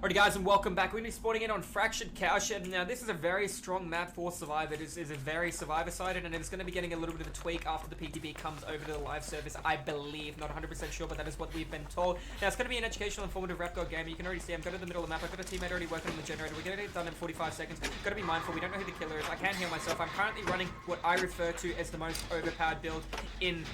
Alright guys, and welcome back. We're going to be spawning in on Fractured Cowshed. Now this is a very strong map for Survivor. It is a very Survivor-sided, and it's going to be getting a little bit of a tweak after the PTB comes over to the live service, I believe. Not 100% sure, but that is what we've been told. Now it's going to be an educational, informative Rapgod game. You can already see I'm going to the middle of the map. I've got a teammate already working on the generator. We're going to get it done in 45 seconds. Got to be mindful, we don't know who the killer is. I can't heal myself. I'm currently running what I refer to as the most overpowered build in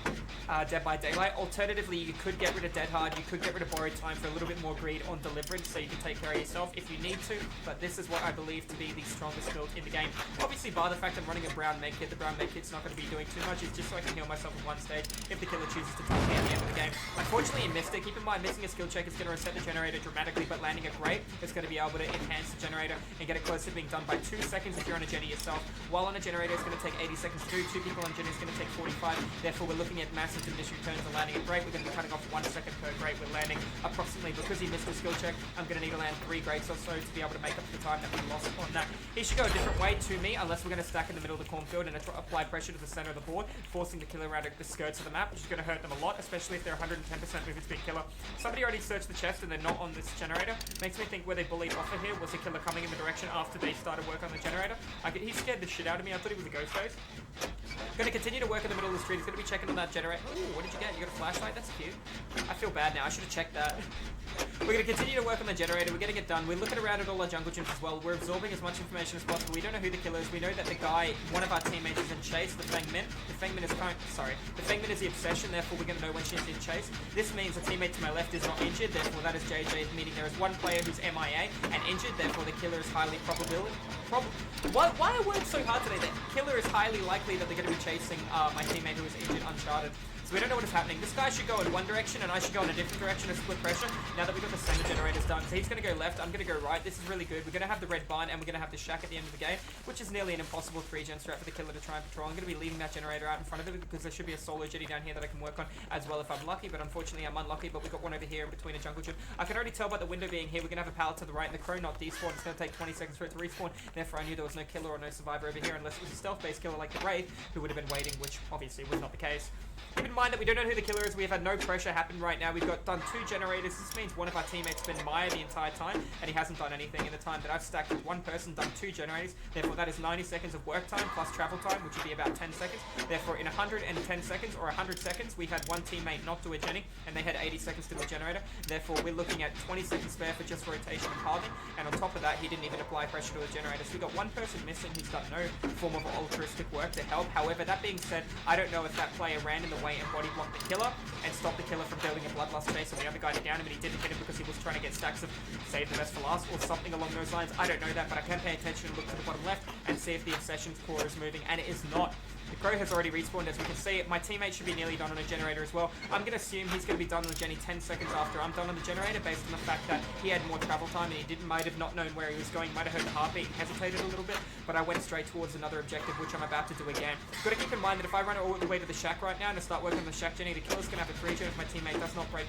Dead by Daylight. Alternatively, you could get rid of Dead Hard. You could get rid of Borrowed Time for a little bit more greed on deliverance, so you can take care of yourself if you need to, but this is what I believe to be the strongest build in the game. Obviously, bar the fact I'm running a brown med kit, the brown med kit's not going to be doing too much. It's just so I can heal myself at one stage if the killer chooses to touch me at the end of the game. Unfortunately, he missed it. Keep in mind, missing a skill check is going to reset the generator dramatically, but landing a great is going to be able to enhance the generator and get it close to being done by 2 seconds if you're on a Jenny yourself. While on a generator, it's going to take 80 seconds to do. 2 people on Jenny is going to take 45. Therefore, we're looking at massive diminishing returns and landing a great. We're going to be cutting off 1 second per great. We're landing approximately, because he missed a skill check, I'm going to need to land 3 greats or so to be able to make up the time that we lost on that. He should go a different way to me, unless we're going to stack in the middle of the cornfield and apply pressure to the center of the board, forcing the killer around the skirts of the map, which is going to hurt them a lot, especially if they're 110% movement speed killer. Somebody already searched the chest and they're not on this generator. Makes me think where they bullied off of here was the killer coming in the direction after they started work on the generator. He scared the shit out of me. I thought he was a ghost face. Going to continue to work in the middle of the street. He's going to be checking on that generator. Ooh, what did you get? You got a flashlight? That's cute. I feel bad now. I should have checked that. We're going to continue to work on the generator. We're getting it done. We're looking around at all our jungle gyms as well. We're absorbing as much information as possible. We don't know who the killer is. We know that the guy, one of our teammates, is in chase, the Fengmin. The Fengmin is the obsession, therefore we're going to know when she's in chase. This means the teammate to my left is not injured, therefore that is JJ, meaning there is one player who's MIA and injured, therefore the killer is highly why are words so hard today? The killer is highly likely that they're going to be chasing my teammate who is injured, Uncharted. So we don't know what is happening. This guy should go in one direction and I should go in a different direction to split pressure now that we've got the center generators done. So he's going to go left, I'm going to go right. This is really good. We're going to have the red barn and we're going to have the shack at the end of the game, which is nearly an impossible 3-gen strat for the killer to try and patrol. I'm going to be leaving that generator out in front of it because there should be a solo jetty down here that I can work on as well if I'm lucky, but unfortunately I'm unlucky. But we've got one over here in between a jungle gym. I can already tell by the window being here, we're going to have a pallet to the right and the crow not despawn. It's going to take 20 seconds for it to respawn. Therefore I knew there was no killer or no survivor over here unless it was a stealth-based killer like the Wraith who would have been waiting, which obviously was not the case. Keep in mind that we don't know who the killer is. We have had no pressure happen right now. We've done 2 generators. This means one of our teammates has been Maya the entire time, and he hasn't done anything in the time that I've stacked with one person, done 2 generators. Therefore, that is 90 seconds of work time plus travel time, which would be about 10 seconds. Therefore, in 110 seconds or 100 seconds, we had one teammate not do a Jenny, and they had 80 seconds to do a generator. Therefore, we're looking at 20 seconds spare for just rotation and halving. And on top of that, he didn't even apply pressure to a generator. So we've got one person missing who's done no form of altruistic work to help. However, that being said, I don't know if that player ran in the way and body blocked the killer and stopped the killer from building a bloodlust chase and the other guy down him and he didn't hit him because he was trying to get stacks of save the best for last or something along those lines. I don't know that, but I can pay attention and look to the bottom left and see if the obsession's core is moving, and it is not. The crow has already respawned, as we can see. My teammate should be nearly done on a generator as well. I'm going to assume he's going to be done on the Jenny 10 seconds after I'm done on the generator, based on the fact that he had more travel time and he might have not known where he was going, might have heard the heartbeat and hesitated a little bit, but I went straight towards another objective, which I'm about to do again. Got to keep in mind that if I run all the way to the shack right now and I start working on the shack Jenny, the killer's going to have a 3-gen if my teammate does not break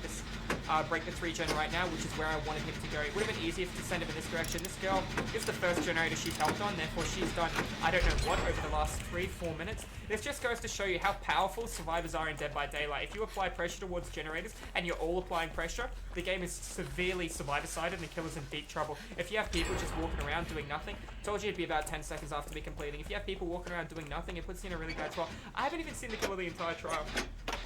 the 3-gen right now, which is where I wanted him to go. It would have been easier to send him in this direction. This girl is the first generator she's helped on, therefore she's done I don't know what over the last 3-4 minutes. This just goes to show you how powerful survivors are in Dead by Daylight. If you apply pressure towards generators and you're all applying pressure, the game is severely survivor-sided and the killer's in deep trouble. If you have people just walking around doing nothing, told you it'd be about 10 seconds after me completing. If you have people walking around doing nothing, it puts you in a really bad trial. I haven't even seen the killer the entire trial.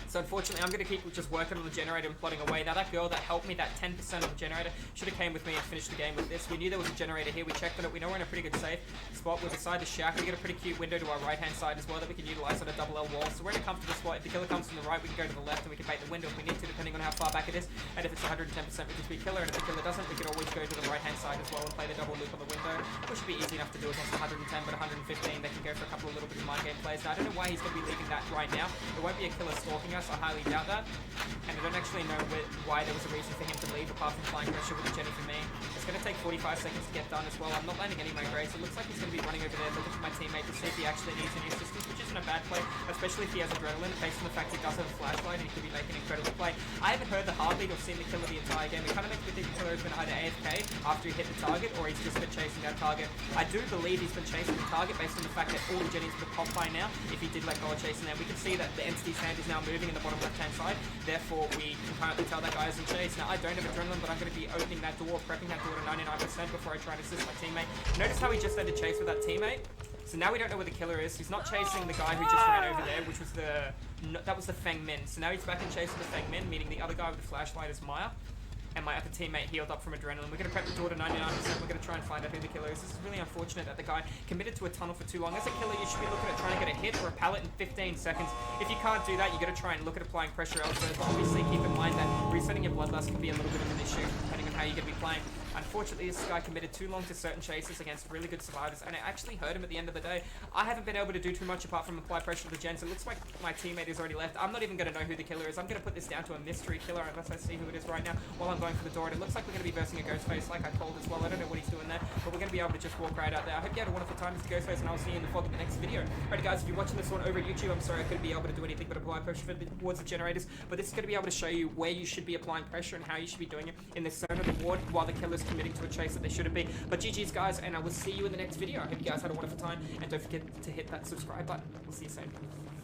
So unfortunately, I'm going to keep just working on the generator and plotting away. Now that girl that helped me, that 10% of the generator, should have came with me and finished the game with this. We knew there was a generator here. We checked on it. We know we're in a pretty good safe spot. We're beside the shack. We get a pretty cute window to our right-hand side as well that we can utilize on a double L wall. So we're in a comfortable spot. If the killer comes from the right, we can go to the left and we can bait the window if we need to, depending on how far back it is. And if it's 110% movement speed killer, and if the killer doesn't, we can always go to the right-hand side as well and play the double loop on the window, which should be easy enough to do against 110, but 115, they can go for a couple of little bit of mind game plays. Now, I don't know why he's going to be leaving that right now. There won't be a killer stalking us. I highly doubt that. And I don't actually know why there was a reason for him to leave apart from flying pressure with the Jenny for me. It's going to take 45 seconds to get done as well. I'm not landing any of my grades. It looks like he's going to be running over there looking for my teammate to see if he actually needs any assistance, which isn't a bad play, especially if he has adrenaline, based on the fact he does have a flashlight and he could be making an incredible play. I haven't heard the heartbeat or seen the killer the entire game. It kind of makes me think the killer has been either AFK after he hit the target or he's just been chasing that target. I do believe he's been chasing the target based on the fact that all the Jennies would have popped by now if he did let go of chasing them. We can see that the entity's hand is now moving in the bottom left-hand side. Therefore, we can currently tell that guy is in chase. Now, I don't have adrenaline, but I'm going to be opening that door, prepping that door to 99% before I try and assist my teammate. Notice how he just ended chase with that teammate? So now we don't know where the killer is. He's not chasing the guy who just ran over there, which was that was the Feng Min. So now he's back in chase with the Feng Min, meaning the other guy with the flashlight is Maya. And my other teammate healed up from adrenaline. We're going to prep the door to 99%. We're going to try and find out who the killer is. This is really unfortunate that the guy committed to a tunnel for too long. As a killer, you should be looking at trying to get a hit or a pallet in 15 seconds. If you can't do that, you got to try and look at applying pressure elsewhere. But obviously, keep in mind that resetting your bloodlust can be a little bit of an issue, depending on how you're going to be playing. Unfortunately, this guy committed too long to certain chases against really good survivors, and it actually hurt him at the end of the day. I haven't been able to do too much apart from apply pressure to the gens. It looks like my teammate has already left. I'm not even going to know who the killer is. I'm going to put this down to a mystery killer unless I see who it is right now while I'm going for the door. And it looks like we're going to be versing a Ghostface like I told as well. I don't know what he's doing there, but we're going to be able to just walk right out there. I hope you had a wonderful time with the Ghostface, and I'll see you in the fog in the next video. Alright guys, if you're watching this one over at YouTube, I'm sorry I couldn't be able to do anything but apply pressure towards the generators, but this is going to be able to show you where you should be applying pressure and how you should be doing it in the center of the ward while the killer's committing to a chase that they shouldn't be. But GG's guys, and I will see you in the next video. I hope you guys had a wonderful time, and don't forget to hit that subscribe button. We'll see you soon.